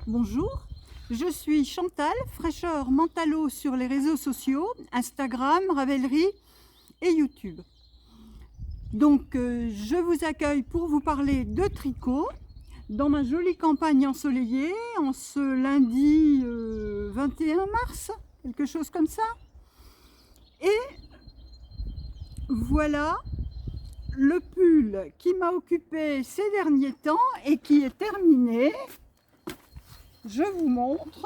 Bonjour, je suis Chantal, fraîcheur Mentalo sur les réseaux sociaux, Instagram, Ravelry et YouTube. Donc je vous accueille pour vous parler de tricot dans ma jolie campagne ensoleillée en ce lundi 21 mars, quelque chose comme ça. Et voilà le pull qui m'a occupé ces derniers temps et qui est terminé. Je vous montre.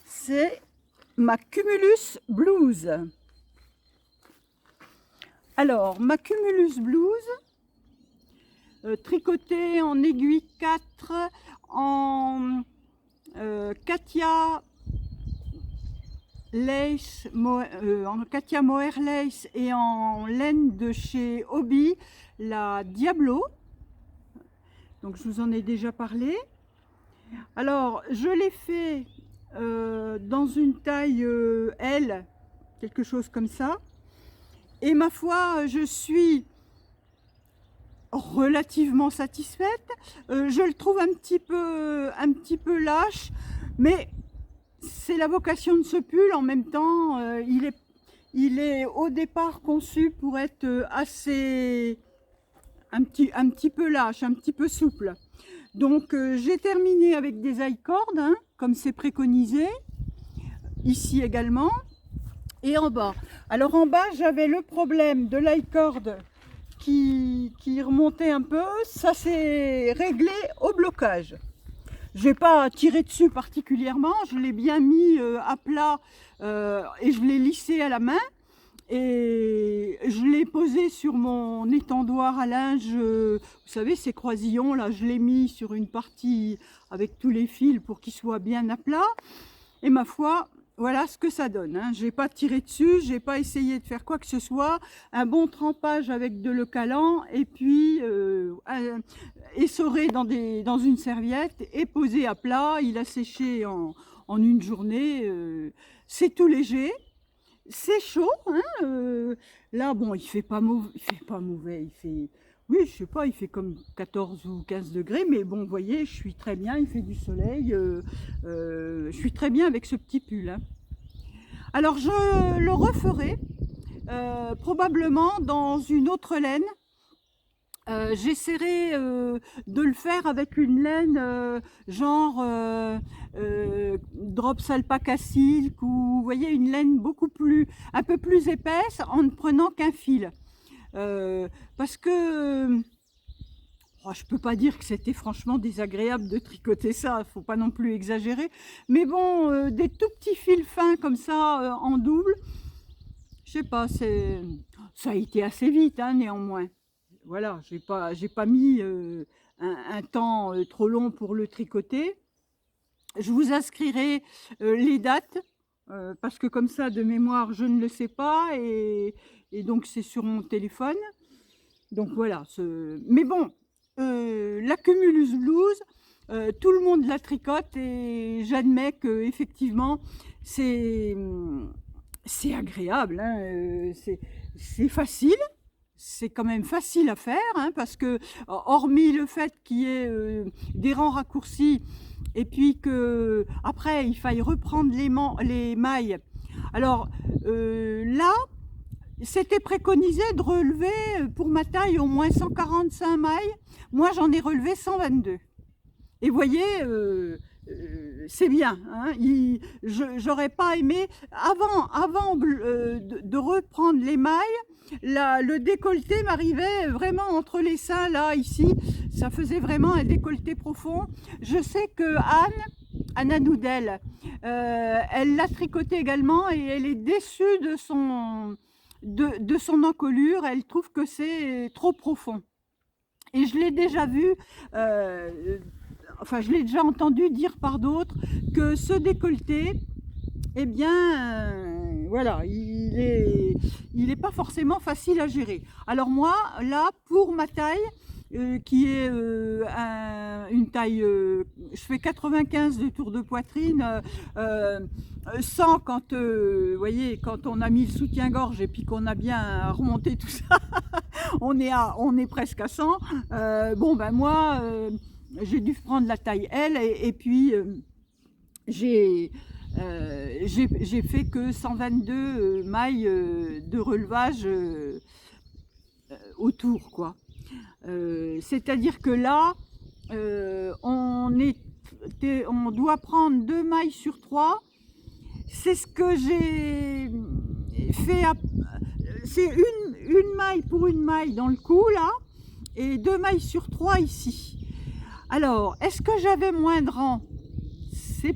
C'est ma Cumulus Blues. Alors, ma Cumulus Blues, tricotée en aiguille 4, en Katia lace, en Katia Mohair lace et en laine de chez Hobby, la Diablo. Donc je vous en ai déjà parlé. Alors je l'ai fait dans une taille L, quelque chose comme ça. Et ma foi, je suis relativement satisfaite. Je le trouve un petit peu lâche, mais c'est la vocation de ce pull. En même temps, il est au départ conçu pour être assez un petit peu lâche, un petit peu souple. Donc j'ai terminé avec des I-cords, hein, comme c'est préconisé, ici également, et en bas. Alors en bas, j'avais le problème de l'i-cord qui remontait un peu. Ça s'est réglé au blocage. Je n'ai pas tiré dessus particulièrement, je l'ai bien mis à plat et je l'ai lissé à la main. Et je l'ai posé sur mon étendoir à linge, vous savez, ces croisillons là, je l'ai mis sur une partie avec tous les fils pour qu'il soit bien à plat. Et ma foi, voilà ce que ça donne, hein. Je n'ai pas tiré dessus, je n'ai pas essayé de faire quoi que ce soit. Un bon trempage avec de l'eau calant et puis essoré dans une serviette et posé à plat. Il a séché en une journée, c'est tout léger. C'est chaud, hein, là bon, il fait pas mauvais, il fait, oui, je sais pas, il fait comme 14 ou 15 degrés, mais bon, vous voyez, je suis très bien, il fait du soleil, je suis très bien avec ce petit pull, hein. Alors je le referai probablement dans une autre laine. J'essaierai de le faire avec une laine genre Drops Alpaca Silk, ou vous voyez, une laine un peu plus épaisse en ne prenant qu'un fil. Parce que je peux pas dire que c'était franchement désagréable de tricoter ça, faut pas non plus exagérer. Mais bon, des tout petits fils fins comme ça en double, je sais pas, ça a été assez vite, hein, néanmoins. Voilà, j'ai pas mis un temps trop long pour le tricoter. Je vous inscrirai les dates, parce que comme ça, de mémoire, je ne le sais pas, et donc c'est sur mon téléphone. Donc voilà, mais bon, la Cumulus Blues, tout le monde la tricote, et j'admets que effectivement c'est agréable, hein, c'est facile. C'est quand même facile à faire, hein, parce que hormis le fait qu'il y ait des rangs raccourcis et puis que après il faille reprendre les mailles. Alors là, c'était préconisé de relever pour ma taille au moins 145 mailles. Moi, j'en ai relevé 122. Et vous voyez, c'est bien, hein. J'aurais pas aimé, avant de reprendre les mailles, le décolleté m'arrivait vraiment entre les seins, là, ici. Ça faisait vraiment un décolleté profond. Je sais que Anna Noudel, elle l'a tricoté également et elle est déçue de son encolure. Elle trouve que c'est trop profond. Et je l'ai déjà vu, enfin je l'ai déjà entendu dire par d'autres, que ce décolleté, eh bien, voilà, il est pas forcément facile à gérer. Alors moi, là, pour ma taille, qui est une taille, je fais 95 de tour de poitrine, 100 quand, vous voyez, quand on a mis le soutien-gorge et puis qu'on a bien remonté tout ça, on est presque à 100. Bon, ben moi, j'ai dû prendre la taille L et puis j'ai fait que 122 mailles de relevage autour, quoi. C'est-à-dire que là, on doit prendre 2 mailles sur 3. C'est ce que j'ai fait. C'est une maille pour une maille dans le cou, là, et 2 mailles sur 3 ici. Alors, est-ce que j'avais moins de rang? C'est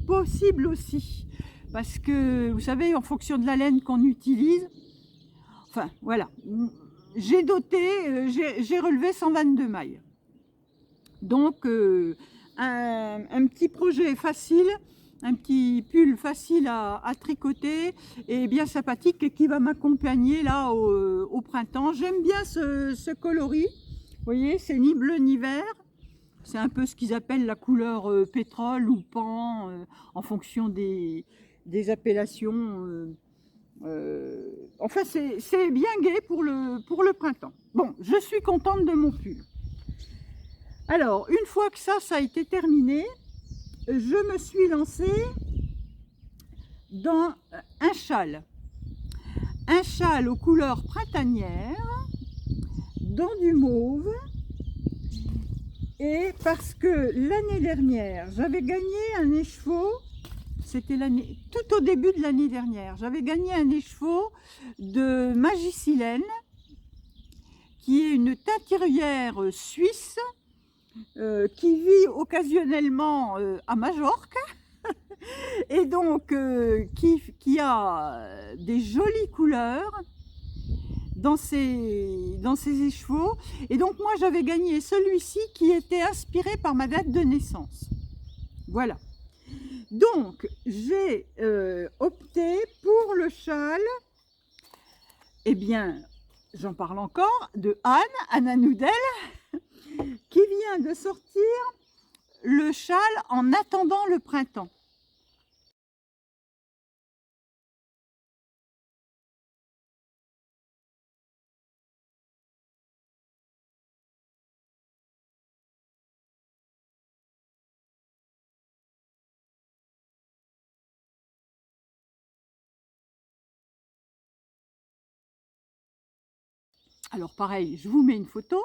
possible aussi, parce que, vous savez, en fonction de la laine qu'on utilise, enfin, voilà. J'ai relevé 122 mailles. Donc, un petit projet facile, un petit pull facile à tricoter et bien sympathique et qui va m'accompagner là au printemps. J'aime bien ce coloris. Vous voyez, c'est ni bleu ni vert. C'est un peu ce qu'ils appellent la couleur pétrole ou pan en fonction des appellations. Enfin, c'est bien gai pour le printemps. Bon, je suis contente de mon pull. Alors, une fois que ça a été terminé, je me suis lancée dans un châle. Un châle aux couleurs printanières, dans du mauve. Et parce que l'année dernière, j'avais gagné un écheveau. C'était tout au début de l'année dernière. J'avais gagné un écheveau de Magicilène, qui est une teinturière suisse qui vit occasionnellement à Majorque et donc qui a des jolies couleurs dans ses écheveaux. Et donc moi j'avais gagné celui-ci qui était inspiré par ma date de naissance. Voilà. Donc, j'ai opté pour le châle, eh bien, j'en parle encore, de Anne Anoudel, qui vient de sortir le châle en attendant le printemps. Alors pareil, je vous mets une photo.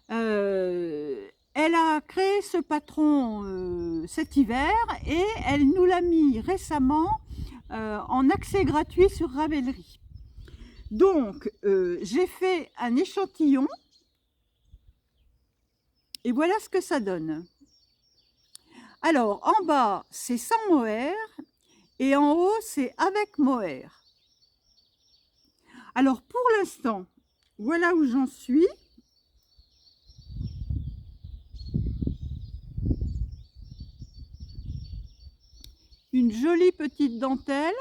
Elle a créé ce patron cet hiver et elle nous l'a mis récemment en accès gratuit sur Ravelry. Donc, j'ai fait un échantillon et voilà ce que ça donne. Alors, en bas, c'est sans mohair et en haut, c'est avec mohair. Alors, pour l'instant, voilà où j'en suis. Une jolie petite dentelle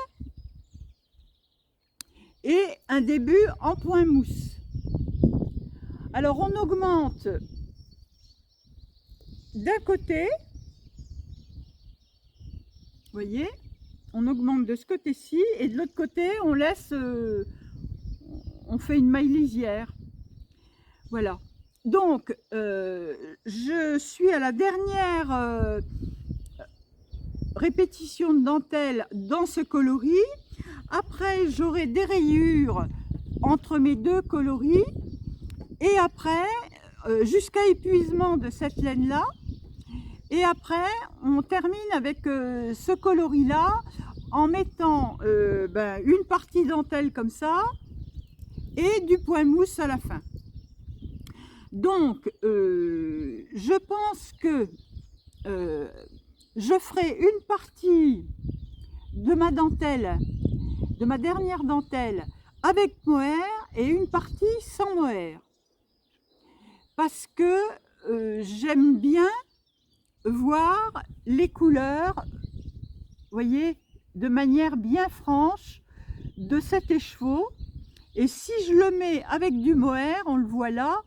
et un début en point mousse. Alors, on augmente d'un côté, vous voyez, on augmente de ce côté-ci et de l'autre côté, on laisse... on fait une maille lisière. Voilà. Donc, je suis à la dernière répétition de dentelle dans ce coloris. Après, j'aurai des rayures entre mes deux coloris. Et après, jusqu'à épuisement de cette laine-là. Et après, on termine avec ce coloris-là en mettant une partie dentelle comme ça et du point mousse à la fin. Donc, je pense que je ferai une partie de ma dentelle, de ma dernière dentelle avec mohair et une partie sans mohair. Parce que j'aime bien voir les couleurs, vous voyez, de manière bien franche de cet écheveau. Et si je le mets avec du mohair, on le voit là,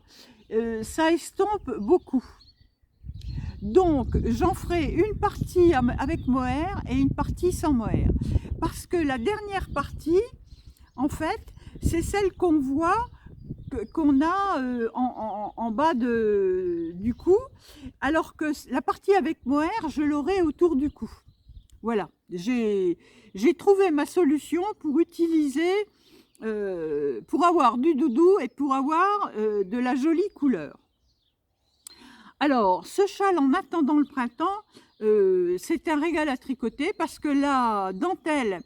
ça estompe beaucoup. Donc j'en ferai une partie avec mohair et une partie sans mohair. Parce que la dernière partie, en fait, c'est celle qu'on voit, qu'on a en bas du cou, alors que la partie avec mohair, je l'aurai autour du cou. Voilà, j'ai trouvé ma solution pour utiliser, pour avoir du doudou et pour avoir de la jolie couleur. Alors, ce châle, en attendant le printemps, c'est un régal à tricoter parce que la dentelle,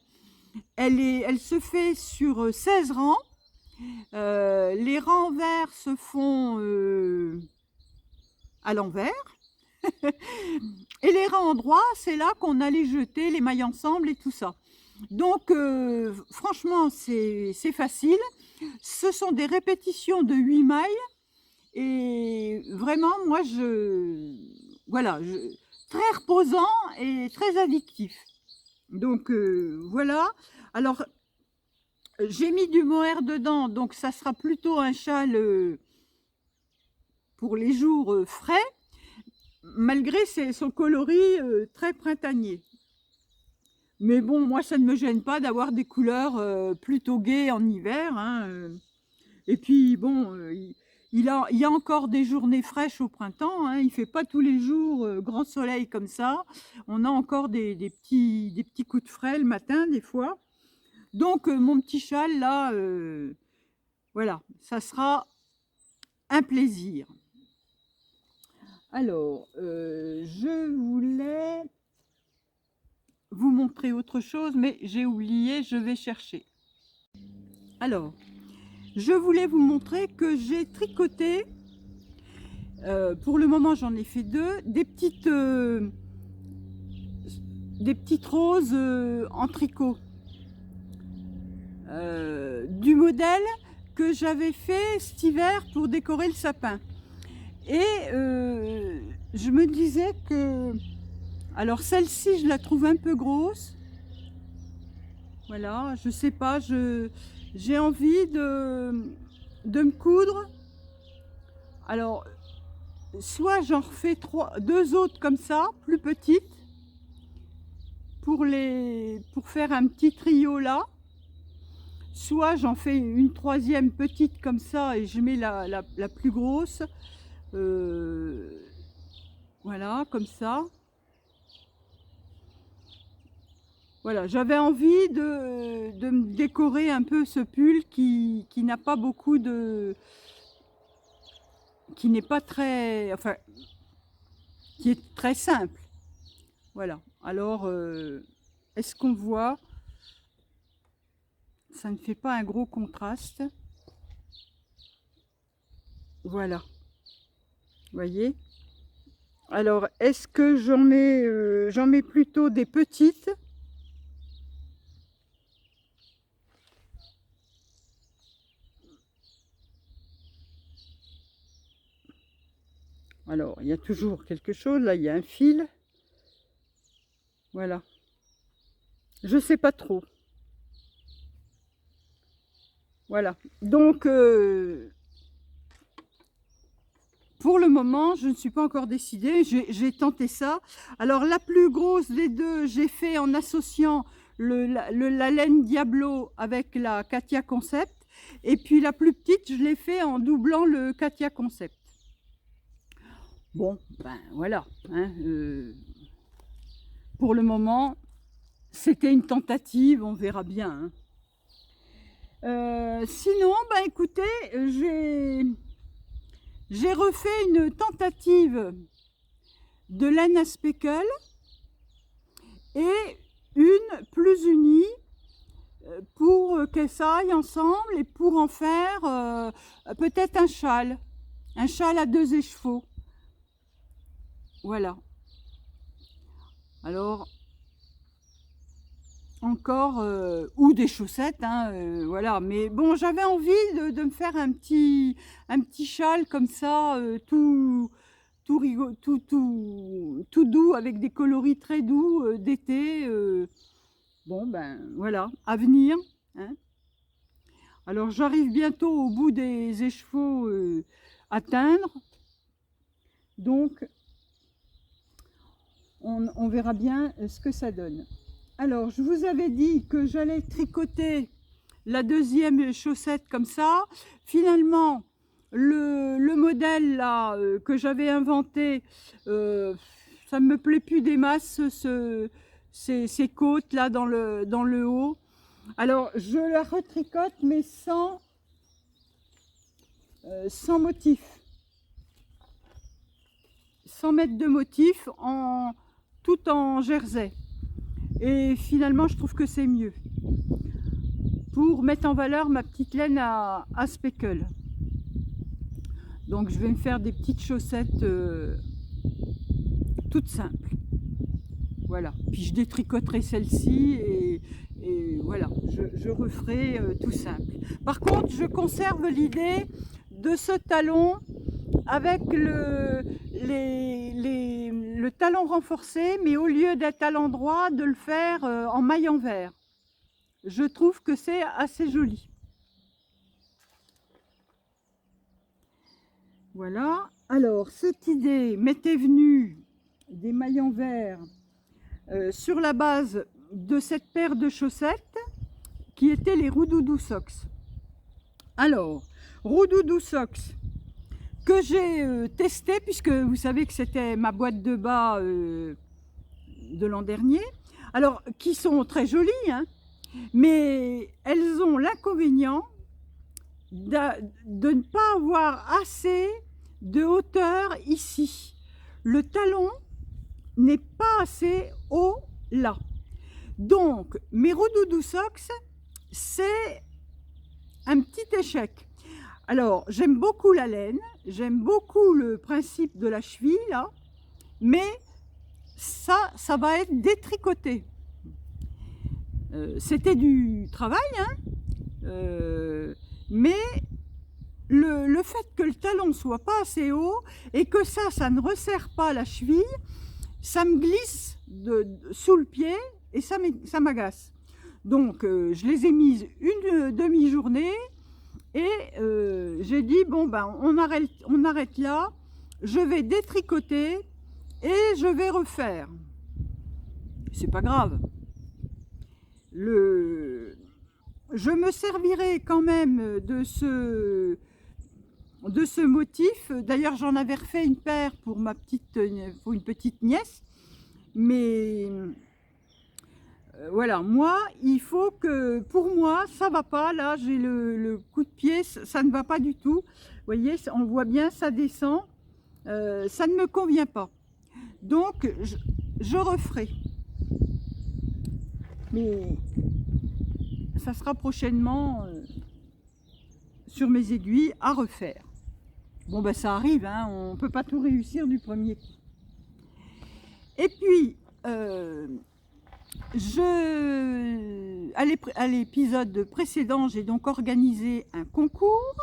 elle se fait sur 16 rangs. Les rangs verts se font à l'envers. Et les rangs droits, c'est là qu'on a les jetés, les mailles ensemble et tout ça. Donc, franchement, c'est facile. Ce sont des répétitions de 8 mailles. Et vraiment, moi, voilà, très reposant et très addictif. Donc, voilà. Alors, j'ai mis du mohair dedans, donc ça sera plutôt un châle pour les jours frais, malgré son coloris très printanier. Mais bon, moi, ça ne me gêne pas d'avoir des couleurs plutôt gaies en hiver, hein. Et puis, bon, il y a encore des journées fraîches au printemps, hein. Il ne fait pas tous les jours grand soleil comme ça. On a encore des petits coups de frais le matin, des fois. Donc, mon petit châle, là, voilà, ça sera un plaisir. Alors, je voulais vous montrer autre chose, mais j'ai oublié, je vais chercher. Alors, je voulais vous montrer que j'ai tricoté, pour le moment j'en ai fait 2, des petites roses en tricot. Du modèle que j'avais fait cet hiver pour décorer le sapin. Et je me disais que... Alors celle-ci, je la trouve un peu grosse. Voilà, je sais pas, j'ai envie de me coudre. Alors, soit j'en refais 2 autres comme ça, plus petites, pour faire un petit trio là. Soit j'en fais une 3e petite comme ça et je mets la plus grosse. Voilà, comme ça. Voilà, j'avais envie de me décorer un peu ce pull qui n'a pas beaucoup de... qui n'est pas très... enfin, qui est très simple. Voilà, alors, est-ce qu'on voit? Ça ne fait pas un gros contraste. Voilà. Vous voyez? Alors, est-ce que j'en mets plutôt des petites? Alors, il y a toujours quelque chose. Là, il y a un fil. Voilà. Je sais pas trop. Voilà. Donc, pour le moment, je ne suis pas encore décidée. J'ai tenté ça. Alors, la plus grosse des deux, j'ai fait en associant la laine Diablo avec la Katia Concept. Et puis, la plus petite, je l'ai fait en doublant le Katia Concept. Bon, ben voilà. Hein, pour le moment, c'était une tentative. On verra bien. Hein. Sinon, ben écoutez, j'ai refait une tentative de laine à speckle et une plus unie pour qu'elles s'aillent ensemble et pour en faire peut-être un châle à 2 écheveaux. Voilà. Alors, encore, ou des chaussettes, hein, voilà. Mais bon, j'avais envie de me faire un petit châle comme ça, tout doux, avec des coloris très doux d'été. Bon, ben voilà, à venir. Hein. Alors, j'arrive bientôt au bout des écheveaux atteindre. Donc, on verra bien ce que ça donne. Alors, je vous avais dit que j'allais tricoter la deuxième chaussette comme ça. Finalement, le modèle là que j'avais inventé, ça ne me plaît plus des masses, ces côtes là dans le haut. Alors, je la retricote, mais sans motif. Sans mettre de motif, tout en jersey. Et finalement, je trouve que c'est mieux pour mettre en valeur ma petite laine à speckle. Donc, je vais me faire des petites chaussettes toutes simples. Voilà. Puis, je détricoterai celle-ci et voilà, je referai tout simple. Par contre, je conserve l'idée de ce talon avec le talon renforcé, mais au lieu d'être à l'endroit, de le faire en maille envers. Je trouve que c'est assez joli. Voilà. Alors, cette idée m'était venue des mailles envers sur la base de cette paire de chaussettes qui étaient les Roudoudou Socks. Alors, Roudoudou Socks, que j'ai testé, puisque vous savez que c'était ma boîte de bas de l'an dernier. Alors, qui sont très jolies, hein, mais elles ont l'inconvénient de ne pas avoir assez de hauteur ici. Le talon n'est pas assez haut là. Donc, mes Roudoudou Socks, c'est un petit échec. Alors, j'aime beaucoup la laine, j'aime beaucoup le principe de la cheville, là, mais ça va être détricoté. C'était du travail, hein, mais le fait que le talon ne soit pas assez haut et que ça ne resserre pas la cheville, ça me glisse sous le pied et ça m'agace. Donc, je les ai mises une demi-journée. Et j'ai dit, bon ben on arrête là, je vais détricoter et je vais refaire. C'est pas grave. Je me servirai quand même de ce motif. D'ailleurs, j'en avais refait une paire pour une petite nièce. Mais voilà, moi, il faut que, pour moi, ça va pas. Là, j'ai le coup de pied, ça ne va pas du tout. Vous voyez, on voit bien, ça descend. Ça ne me convient pas. Donc, je referai. Mais ça sera prochainement sur mes aiguilles à refaire. Bon, ben ça arrive, hein, on ne peut pas tout réussir du premier coup. Et puis, à l'épisode précédent, j'ai donc organisé un concours.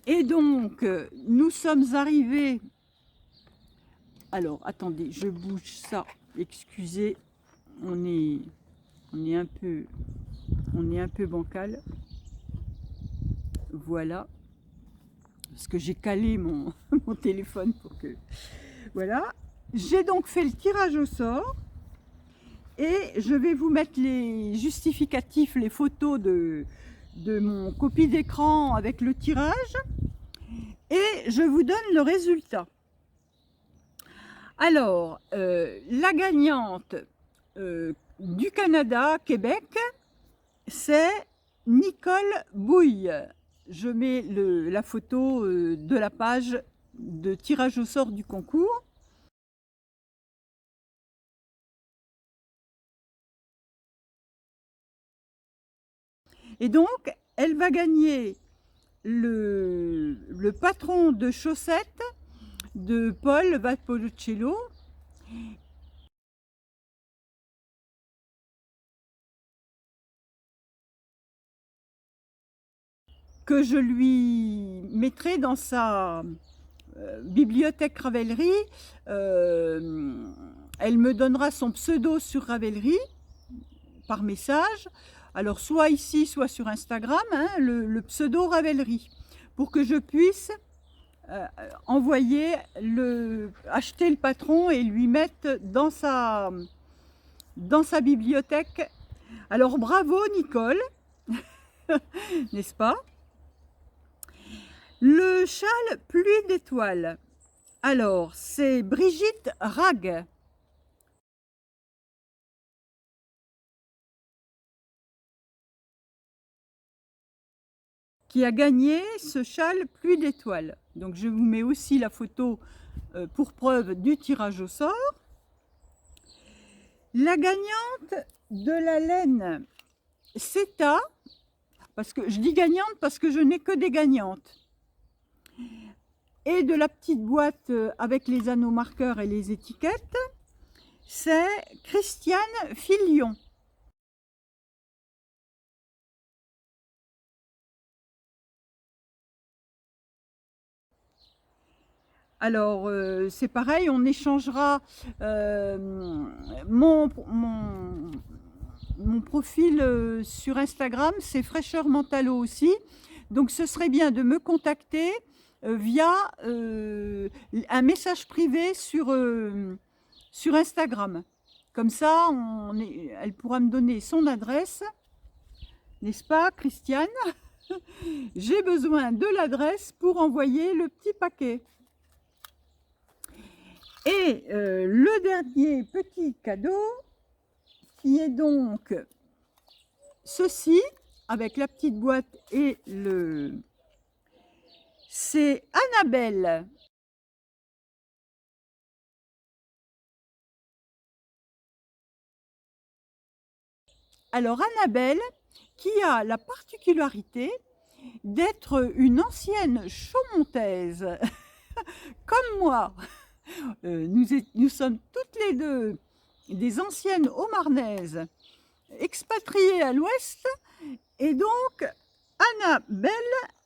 Et donc, nous sommes arrivés... Alors, attendez, je bouge ça. Excusez, on est un peu bancal. Voilà. Parce que j'ai calé mon téléphone pour que... Voilà. J'ai donc fait le tirage au sort. Et je vais vous mettre les justificatifs, les photos de mon copie d'écran avec le tirage. Et je vous donne le résultat. Alors, la gagnante du Canada, Québec, c'est Nicole Bouille. Je mets la photo de la page de tirage au sort du concours. Et donc, elle va gagner le patron de chaussettes de Paul Valpolicella. Que je lui mettrai dans sa bibliothèque Ravelry. Elle me donnera son pseudo sur Ravelry par message. Alors soit ici, soit sur Instagram, hein, le pseudo Ravelry, pour que je puisse acheter le patron et lui mettre dans sa bibliothèque. Alors bravo Nicole, n'est-ce pas? Le châle pluie d'étoiles. Alors c'est Brigitte Ragg qui a gagné ce châle pluie d'étoiles. Donc je vous mets aussi la photo pour preuve du tirage au sort. La gagnante de la laine CETA, parce que je dis gagnante parce que je n'ai que des gagnantes, et de la petite boîte avec les anneaux marqueurs et les étiquettes, c'est Christiane Filion. Alors, c'est pareil, on échangera mon profil sur Instagram, c'est Fraîcheur Mentalo aussi. Donc, ce serait bien de me contacter via un message privé sur Instagram. Comme ça, elle pourra me donner son adresse, n'est-ce pas, Christiane? J'ai besoin de l'adresse pour envoyer le petit paquet. Et le dernier petit cadeau, qui est donc ceci, avec la petite boîte et c'est Annabelle. Alors Annabelle, qui a la particularité d'être une ancienne chaumontaise, comme moi. Nous sommes toutes les deux des anciennes Haut-Marnaises expatriées à l'ouest, et donc Annabelle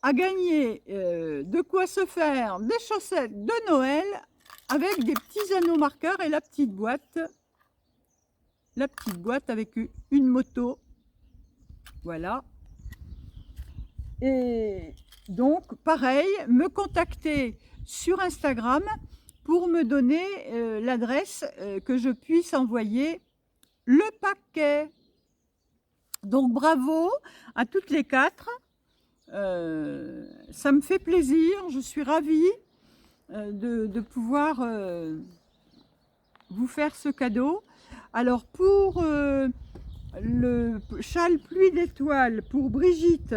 a gagné de quoi se faire des chaussettes de Noël avec des petits anneaux marqueurs et la petite boîte avec une moto, voilà. Et donc pareil, me contacter sur Instagram pour me donner l'adresse que je puisse envoyer le paquet. Donc bravo à toutes les quatre, ça me fait plaisir, je suis ravie de pouvoir vous faire ce cadeau. Alors pour le châle pluie d'étoiles pour Brigitte,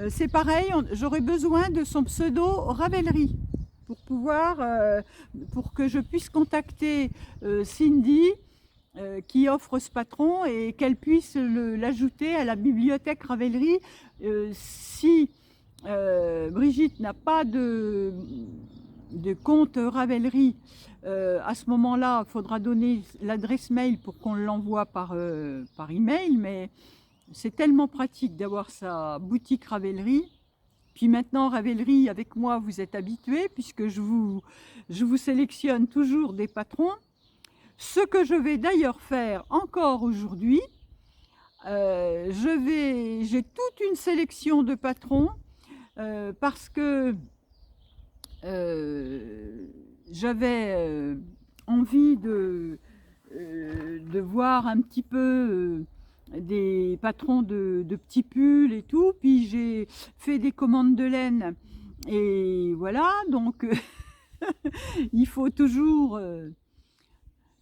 c'est pareil, j'aurais besoin de son pseudo Ravelry pour que je puisse contacter Cindy qui offre ce patron et qu'elle puisse l'ajouter à la bibliothèque Ravelry. Si Brigitte n'a pas de compte Ravelry, à ce moment-là, il faudra donner l'adresse mail pour qu'on l'envoie par email, mais c'est tellement pratique d'avoir sa boutique Ravelry. Puis maintenant, Ravelry, avec moi, vous êtes habitués, puisque je vous sélectionne toujours des patrons. Ce que je vais d'ailleurs faire encore aujourd'hui, j'ai toute une sélection de patrons, parce que j'avais envie de voir un petit peu des patrons de petits pulls et tout, puis j'ai fait des commandes de laine et voilà, donc il faut toujours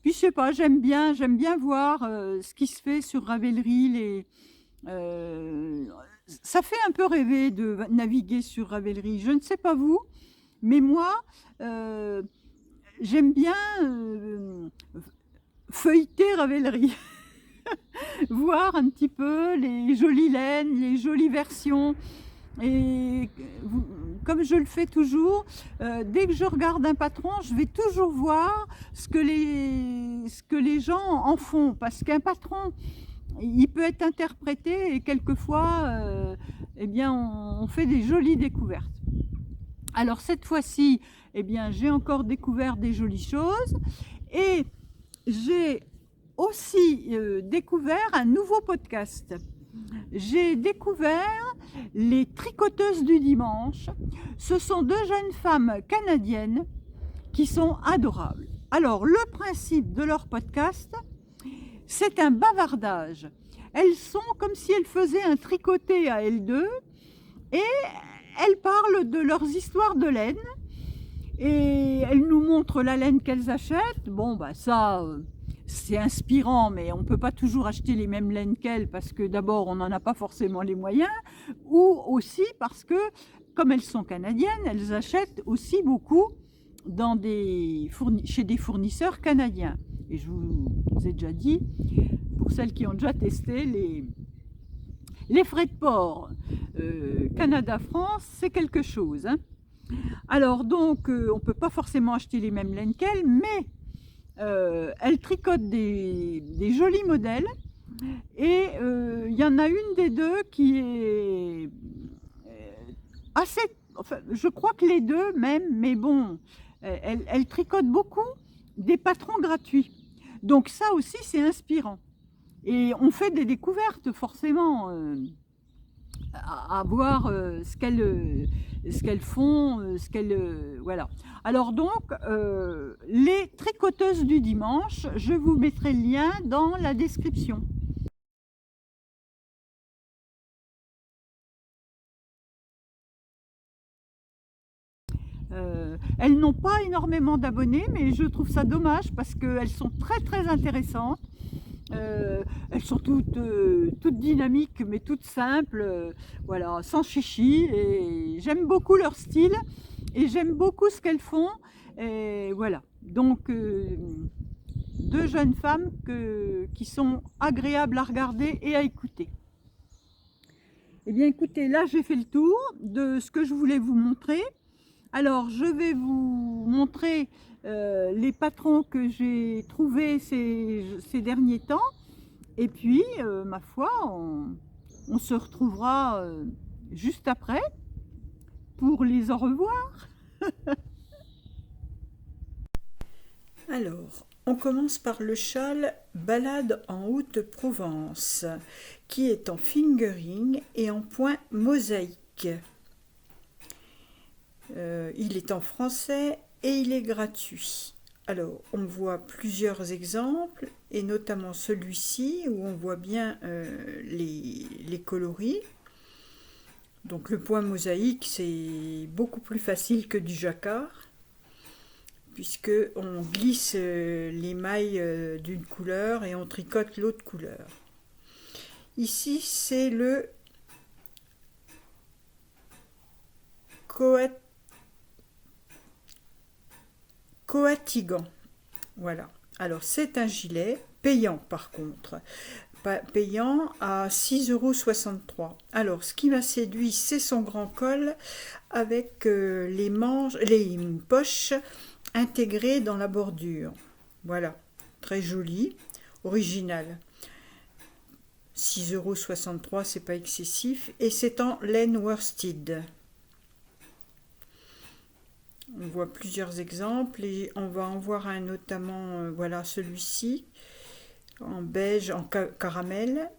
puis je sais pas, j'aime bien voir ce qui se fait sur Ravelry, ça fait un peu rêver de naviguer sur Ravelry, je ne sais pas vous, mais moi j'aime bien feuilleter Ravelry. Voir un petit peu les jolies laines, les jolies versions. Et comme je le fais toujours, dès que je regarde un patron, je vais toujours voir ce que les gens en font. Parce qu'un patron, il peut être interprété et quelquefois, eh bien, on fait des jolies découvertes. Alors cette fois-ci, eh bien, j'ai encore découvert des jolies choses et j'ai aussi découvert un nouveau podcast. J'ai découvert les tricoteuses du dimanche. Ce sont deux jeunes femmes canadiennes qui sont adorables. Alors, le principe de leur podcast, c'est un bavardage. Elles sont comme si elles faisaient un tricoté à elles deux et elles parlent de leurs histoires de laine et elles nous montrent la laine qu'elles achètent. Bon, bah ça, c'est inspirant, mais on ne peut pas toujours acheter les mêmes laines qu'elles parce que d'abord, on n'en a pas forcément les moyens, ou aussi parce que, comme elles sont canadiennes, elles achètent aussi beaucoup chez des fournisseurs canadiens. Et je vous ai déjà dit, pour celles qui ont déjà testé, les frais de port Canada-France, c'est quelque chose. Hein. Alors donc, on ne peut pas forcément acheter les mêmes laines qu'elles, mais elles tricotent des jolis modèles. Et il y en a une des deux qui est assez... Enfin, je crois que les deux même, mais bon, elles tricotent beaucoup des patrons gratuits. Donc ça aussi, c'est inspirant. Et on fait des découvertes, forcément, à voir ce qu'elles font, voilà. Alors donc, les tricoteuses du dimanche, je vous mettrai le lien dans la description. Elles n'ont pas énormément d'abonnés, mais je trouve ça dommage parce qu'elles sont très intéressantes. Elles sont toutes dynamiques, mais toutes simples, voilà, sans chichi. Et j'aime beaucoup leur style et j'aime beaucoup ce qu'elles font. Et voilà, donc deux jeunes femmes qui sont agréables à regarder et à écouter. Eh bien écoutez, là j'ai fait le tour de ce que je voulais vous montrer. Alors, je vais vous montrer les patrons que j'ai trouvés ces derniers temps. Et puis, ma foi, on se retrouvera juste après pour les au revoir. Alors, on commence par le châle Balade en Haute-Provence, qui est en fingering et en point mosaïque. Il est en français et il est gratuit. Alors, on voit plusieurs exemples, et notamment celui-ci, où on voit bien les coloris. Donc le point mosaïque, c'est beaucoup plus facile que du jacquard, puisque on glisse les mailles d'une couleur et on tricote l'autre couleur. Ici, c'est le Coatigan. Voilà. Alors, c'est un gilet payant par contre. Payant à 6,63 €. Alors, ce qui m'a séduit, c'est son grand col avec les poches intégrées dans la bordure. Voilà. Très joli, original. 6,63 €, c'est pas excessif. Et c'est en laine worsted. On voit plusieurs exemples et on va en voir un notamment, voilà celui-ci, en beige, en caramel,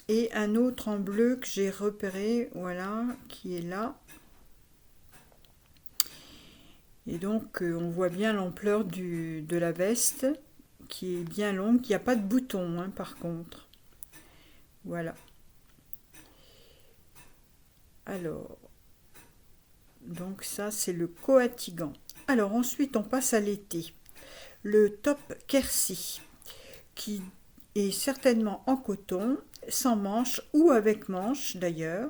et un autre en bleu que j'ai repéré, voilà, qui est là. Et donc on voit bien l'ampleur de la veste, qui est bien longue, il n'y a pas de bouton hein, par contre. Voilà. Alors... Donc ça, c'est le Coatigan. Alors ensuite, on passe à l'été. Le top Kersey, qui est certainement en coton, sans manches ou avec manches d'ailleurs.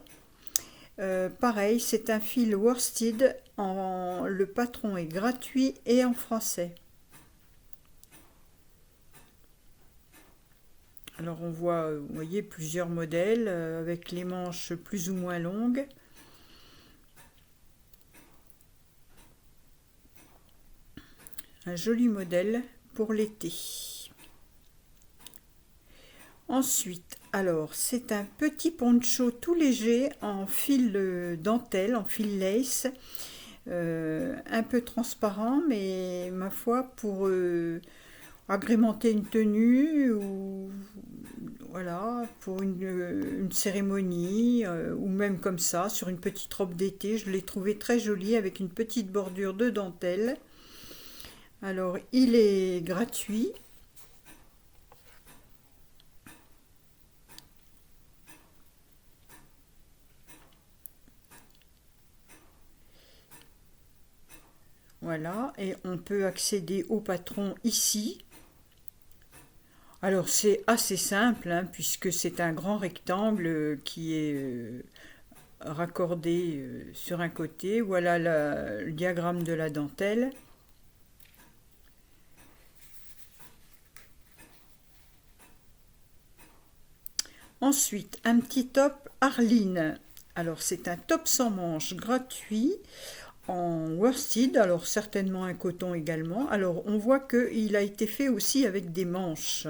Pareil, c'est un fil worsted. Le patron est gratuit et en français. Alors on voit, vous voyez, plusieurs modèles avec les manches plus ou moins longues. Un joli modèle pour l'été. Ensuite, alors, c'est un petit poncho tout léger en fil dentelle, en fil lace, un peu transparent, mais ma foi, pour agrémenter une tenue ou voilà, pour une cérémonie ou même comme ça, sur une petite robe d'été. Je l'ai trouvé très joli avec une petite bordure de dentelle. Alors, il est gratuit. Voilà, et on peut accéder au patron ici. Alors c'est assez simple, hein, puisque c'est un grand rectangle qui est raccordé sur un côté. Voilà le diagramme de la dentelle. Ensuite, un petit top Arline. Alors c'est un top sans manches gratuit en worsted, alors certainement un coton également. Alors on voit qu'il a été fait aussi avec des manches.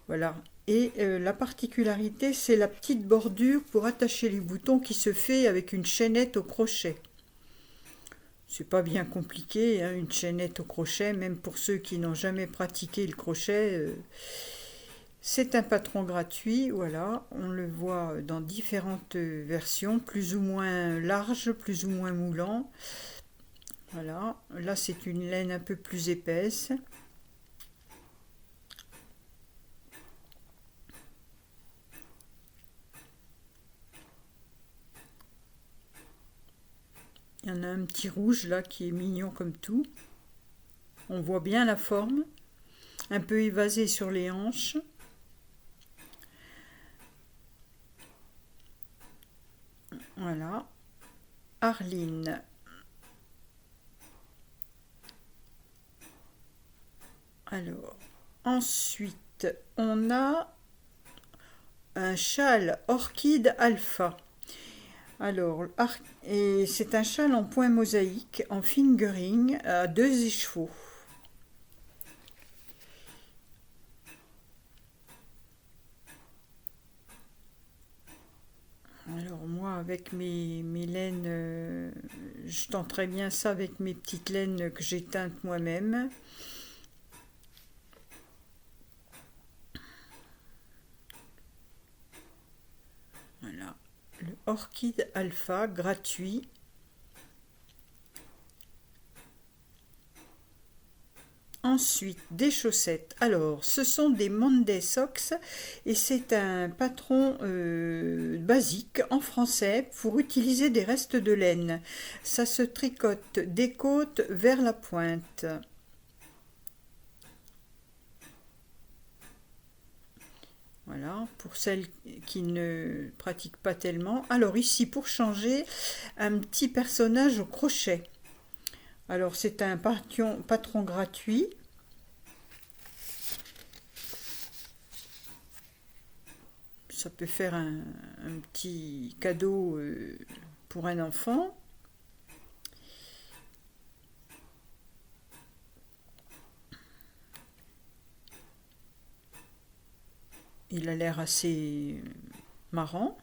Voilà. Et la particularité, c'est la petite bordure pour attacher les boutons qui se fait avec une chaînette au crochet. C'est pas bien compliqué, hein, une chaînette au crochet, même pour ceux qui n'ont jamais pratiqué le crochet. C'est un patron gratuit, voilà. On le voit dans différentes versions, plus ou moins larges, plus ou moins moulants. Voilà. Là, c'est une laine un peu plus épaisse. Il y en a un petit rouge là qui est mignon comme tout. On voit bien la forme, un peu évasé sur les hanches. Voilà, Arline. Alors, ensuite, on a un châle Orchide Alpha. Alors, et c'est un châle en point mosaïque, en fingering, à 2 écheveaux. Alors moi, avec mes laines, je tenterais bien ça avec mes petites laines que j'ai teintes moi-même. Voilà, le Orchide Alpha gratuit. Ensuite, des chaussettes. Alors, ce sont des Monday Socks et c'est un patron basique en français pour utiliser des restes de laine. Ça se tricote des côtes vers la pointe. Voilà, pour celles qui ne pratiquent pas tellement. Alors ici, pour changer, un petit personnage au crochet. Alors c'est un patron gratuit. Ça peut faire un petit cadeau pour un enfant. Il a l'air assez marrant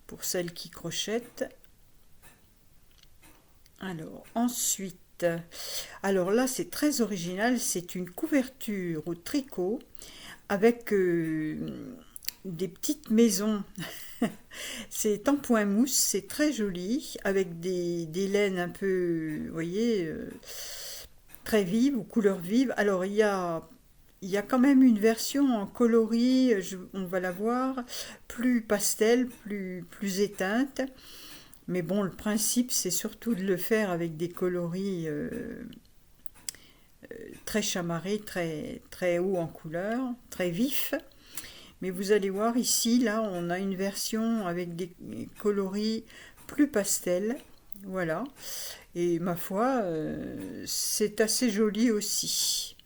pour celles qui crochettent. Alors ensuite, alors là c'est très original, c'est une couverture au tricot avec des petites maisons. C'est en point mousse, c'est très joli, avec des laines un peu, vous voyez, très vives ou couleurs vives. Alors il y a quand même une version en coloris, on va la voir, plus pastel, plus éteinte. Mais bon, le principe, c'est surtout de le faire avec des coloris très chamarrés, très hauts en couleur, très vifs. Mais vous allez voir ici, là, on a une version avec des coloris plus pastels. Voilà. Et ma foi, c'est assez joli aussi.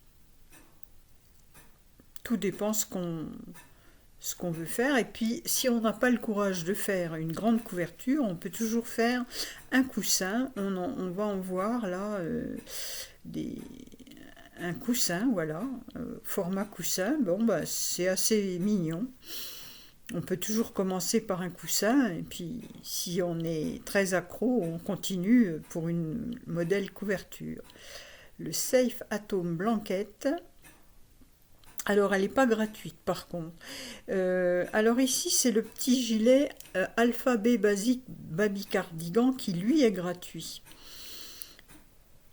Tout dépend ce qu'on veut faire. Et puis, si on n'a pas le courage de faire une grande couverture, on peut toujours faire un coussin. On va en voir là des, un coussin, voilà, format coussin. Bon, bah, c'est assez mignon. On peut toujours commencer par un coussin et puis si on est très accro, on continue pour une modèle couverture. le Safe Atom Blanket. Alors, elle n'est pas gratuite par contre. Alors ici, c'est le petit gilet Alpha B Basic Baby Cardigan qui lui est gratuit.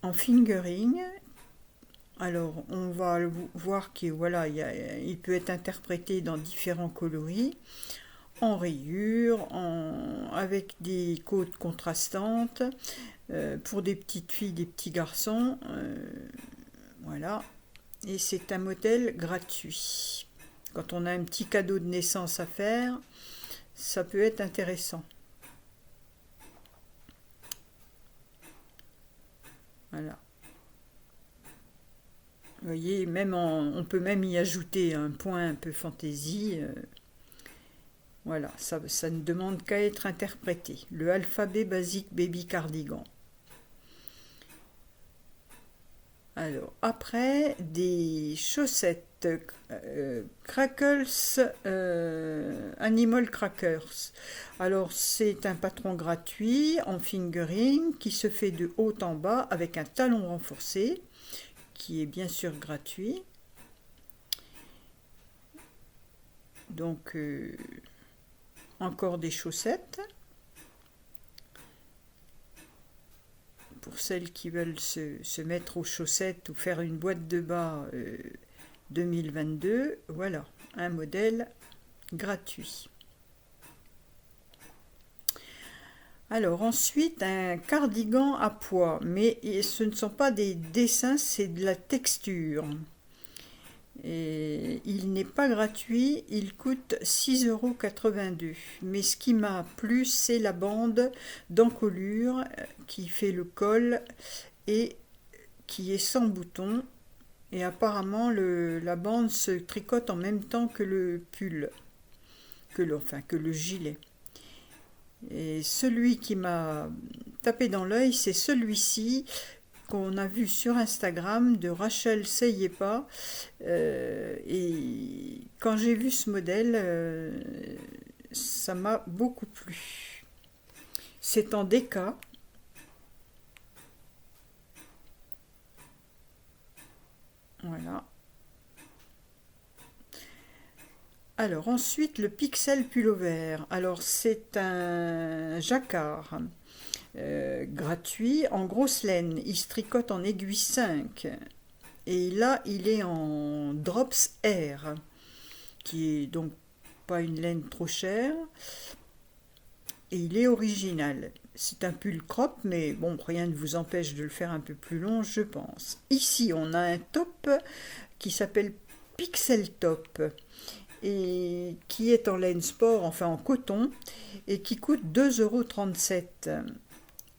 En fingering. Alors, on va voir qu'il voilà, il peut être interprété dans différents coloris, en rayures, avec des côtes contrastantes, pour des petites filles, des petits garçons. Voilà. Et c'est un modèle gratuit. Quand on a un petit cadeau de naissance à faire, ça peut être intéressant. Voilà. Vous voyez, même on peut même y ajouter un point un peu fantaisie. Voilà, ça ne demande qu'à être interprété. Le alphabet basique baby cardigan. Alors, après, des chaussettes Crackles Animal Crackers. Alors, c'est un patron gratuit en fingering qui se fait de haut en bas avec un talon renforcé qui est bien sûr gratuit. Donc, encore des chaussettes. Pour celles qui veulent se mettre aux chaussettes ou faire une boîte de bas 2022, voilà, un modèle gratuit. Alors ensuite, un cardigan à pois, mais ce ne sont pas des dessins, c'est de la texture. Et il n'est pas gratuit, il coûte 6,82 €. Mais ce qui m'a plu, c'est la bande d'encolure qui fait le col et qui est sans bouton. Et apparemment, la bande se tricote en même temps que le pull, que le gilet. Et celui qui m'a tapé dans l'œil, c'est celui-ci qu'on a vu sur Instagram de Rachel Seyepa. Et quand j'ai vu ce modèle, ça m'a beaucoup plu. C'est en déca. Voilà. Alors ensuite, le Pixel Pullover. Alors c'est un jacquard gratuit en grosse laine. Il se tricote en aiguille 5. Et là, il est en Drops Air, qui est donc pas une laine trop chère. Et il est original. C'est un pull crop, mais bon, rien ne vous empêche de le faire un peu plus long, je pense. Ici, on a un top qui s'appelle Pixel Top et qui est en laine sport, enfin en coton, et qui coûte 2,37 €.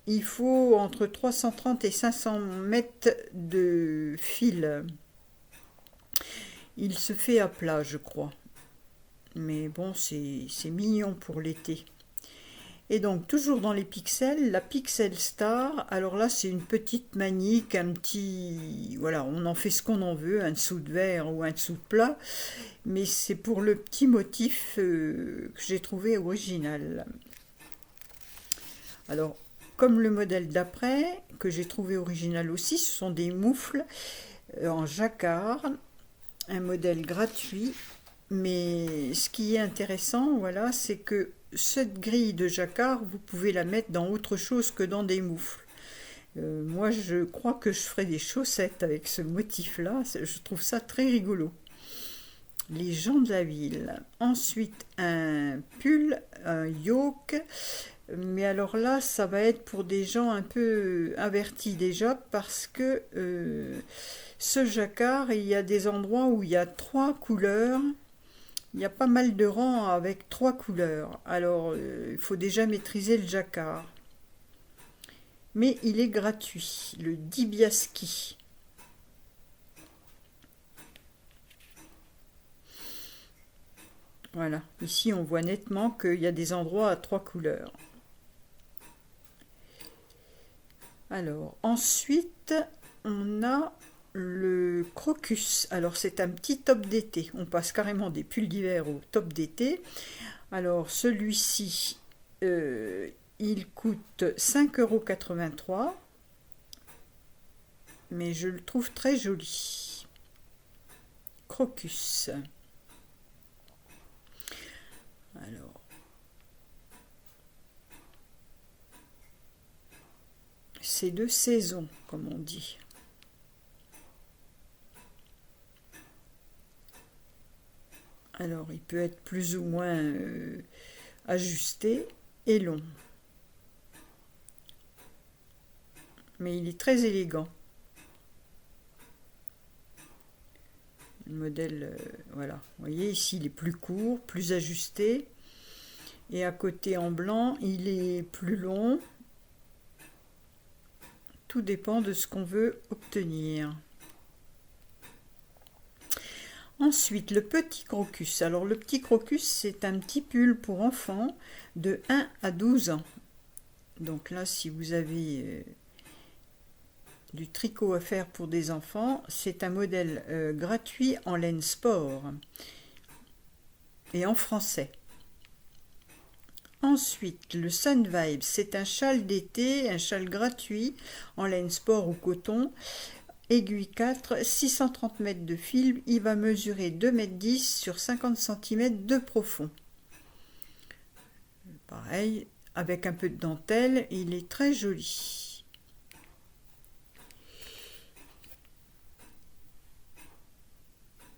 Il faut entre 330 et 500 mètres de fil. Il se fait à plat, je crois. Mais bon, c'est mignon pour l'été. Et donc, toujours dans les pixels, la Pixel Star. Alors là, c'est une petite manique, un petit... Voilà, on en fait ce qu'on en veut, un dessous de verre ou un dessous de plat. Mais c'est pour le petit motif que j'ai trouvé original. Alors, comme le modèle d'après, que j'ai trouvé original aussi, ce sont des moufles en jacquard, un modèle gratuit. Mais ce qui est intéressant, voilà, c'est que cette grille de jacquard, vous pouvez la mettre dans autre chose que dans des moufles. Moi, je crois que je ferai des chaussettes avec ce motif-là. Je trouve ça très rigolo. Les gens de la ville. Ensuite, un pull, un yoke. Mais alors là, ça va être pour des gens un peu avertis déjà, parce que ce jacquard, il y a des endroits où il y a 3 couleurs. Il y a pas mal de rangs avec 3 couleurs. Alors, il faut déjà maîtriser le jacquard. Mais il est gratuit, le Dibiaski. Voilà, ici on voit nettement qu'il y a des endroits à 3 couleurs. Alors, ensuite, on a le crocus. Alors, c'est un petit top d'été. On passe carrément des pulls d'hiver au top d'été. Alors, celui-ci, il coûte 5,83 €. mais je le trouve très joli. Crocus. Alors, c'est de saison, comme on dit. Alors, il peut être plus ou moins ajusté et long. Mais il est très élégant. Le modèle, voilà. Vous voyez, ici, il est plus court, plus ajusté. Et à côté, en blanc, il est plus long. Tout dépend de ce qu'on veut obtenir. Ensuite, le petit crocus. Alors, le petit crocus, c'est un petit pull pour enfants de 1 à 12 ans. Donc là, si vous avez du tricot à faire pour des enfants, c'est un modèle gratuit en laine sport et en français. Ensuite, le Sun Vibes, c'est un châle d'été, un châle gratuit en laine sport ou coton. Aiguille 4, 630 mètres de fil, il va mesurer 2,10 m sur 50 cm de profond. Pareil, avec un peu de dentelle, il est très joli.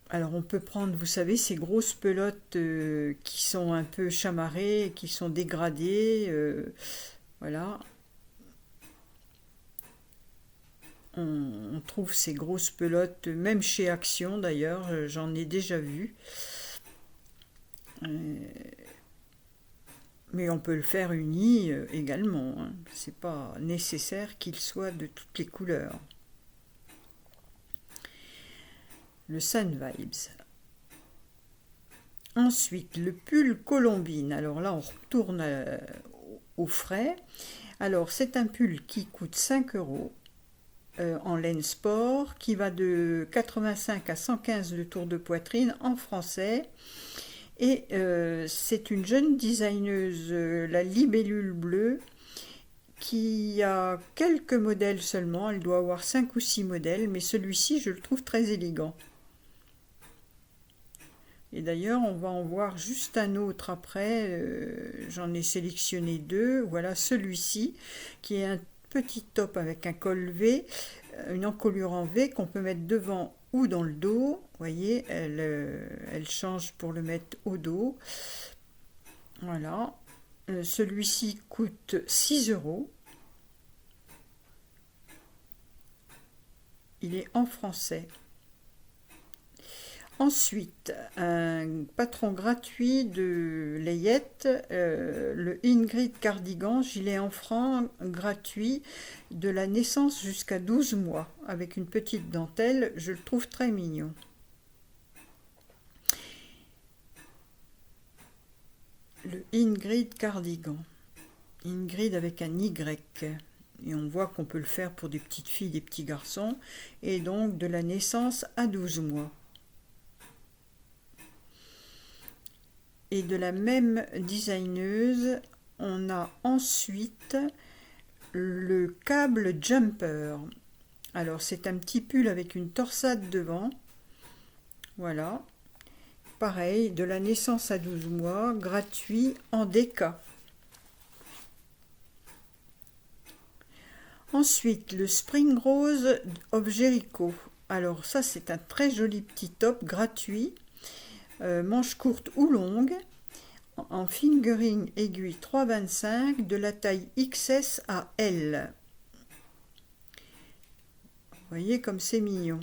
Alors on peut prendre, vous savez, ces grosses pelotes qui sont un peu chamarrées, qui sont dégradées, voilà. On trouve ces grosses pelotes, même chez Action d'ailleurs, j'en ai déjà vu. Mais on peut le faire uni également, hein. C'est pas nécessaire qu'il soit de toutes les couleurs. Le Sun Vibes. Ensuite, le pull Colombine. Alors là, on retourne au frais. Alors, c'est un pull qui coûte 5 € en laine sport, qui va de 85 à 115 le tour de poitrine en français. Et c'est une jeune designeuse, la Libellule Bleue, qui a quelques modèles seulement. Elle doit avoir 5 ou 6 modèles, mais celui-ci, je le trouve très élégant. Et d'ailleurs, on va en voir juste un autre après. J'en ai sélectionné 2. Voilà celui-ci, qui est un petit top avec un col V, une encolure en V qu'on peut mettre devant ou dans le dos. Vous voyez, elle change pour le mettre au dos. Voilà. Celui-ci coûte 6 €. Il est en français. Ensuite, un patron gratuit de layette, le Ingrid Cardigan, gilet en franc gratuit de la naissance jusqu'à 12 mois, avec une petite dentelle, je le trouve très mignon. Le Ingrid Cardigan, Ingrid avec un Y, et on voit qu'on peut le faire pour des petites filles, des petits garçons, et donc de la naissance à 12 mois. Et de la même designeuse, on a ensuite le câble jumper. Alors c'est un petit pull avec une torsade devant. Voilà. Pareil, de la naissance à 12 mois, gratuit en déca. Ensuite, le Spring Rose of Jericho. Alors ça, c'est un très joli petit top gratuit. Manche courte ou longue, en fingering aiguille 3,25 de la taille XS à L. Vous voyez comme c'est mignon.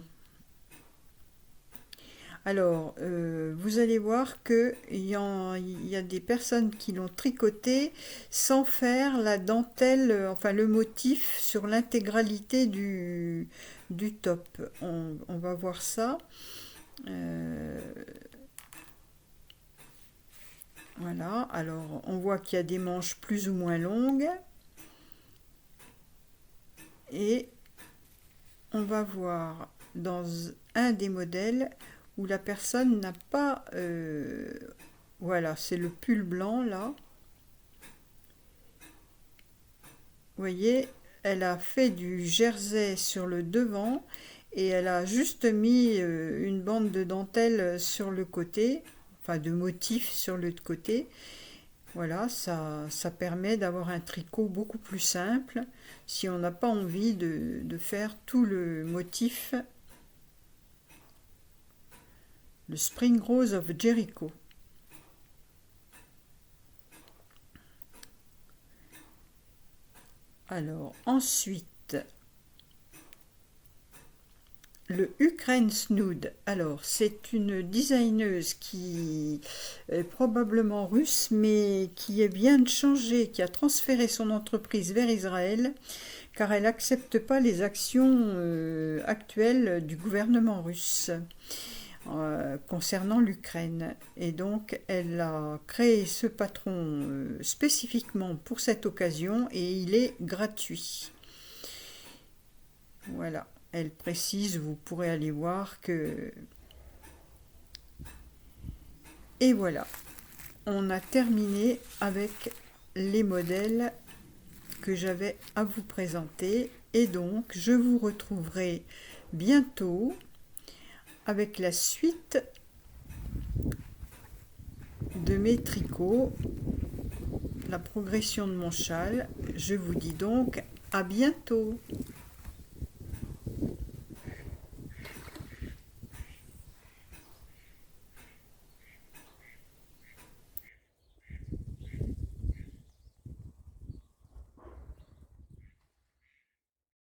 Alors, vous allez voir qu'il y a des personnes qui l'ont tricoté sans faire la dentelle, enfin le motif sur l'intégralité du top. On va voir ça. Voilà, alors on voit qu'il y a des manches plus ou moins longues. Et on va voir dans un des modèles où la personne n'a pas... voilà, c'est le pull blanc là. Vous voyez, elle a fait du jersey sur le devant et elle a juste mis une bande de dentelle sur le côté, enfin de motif sur le côté. Voilà, ça permet d'avoir un tricot beaucoup plus simple si on n'a pas envie de faire tout le motif, le Spring Rose of Jericho. Alors, ensuite, le Ukraine Snood. Alors, c'est une designeuse qui est probablement russe, mais qui vient de changer, qui a transféré son entreprise vers Israël, car elle n'accepte pas les actions actuelles du gouvernement russe concernant l'Ukraine. Et donc, elle a créé ce patron spécifiquement pour cette occasion et il est gratuit. Voilà. Elle précise, vous pourrez aller voir que... Et voilà, on a terminé avec les modèles que j'avais à vous présenter. Et donc, je vous retrouverai bientôt avec la suite de mes tricots, la progression de mon châle. Je vous dis donc à bientôt.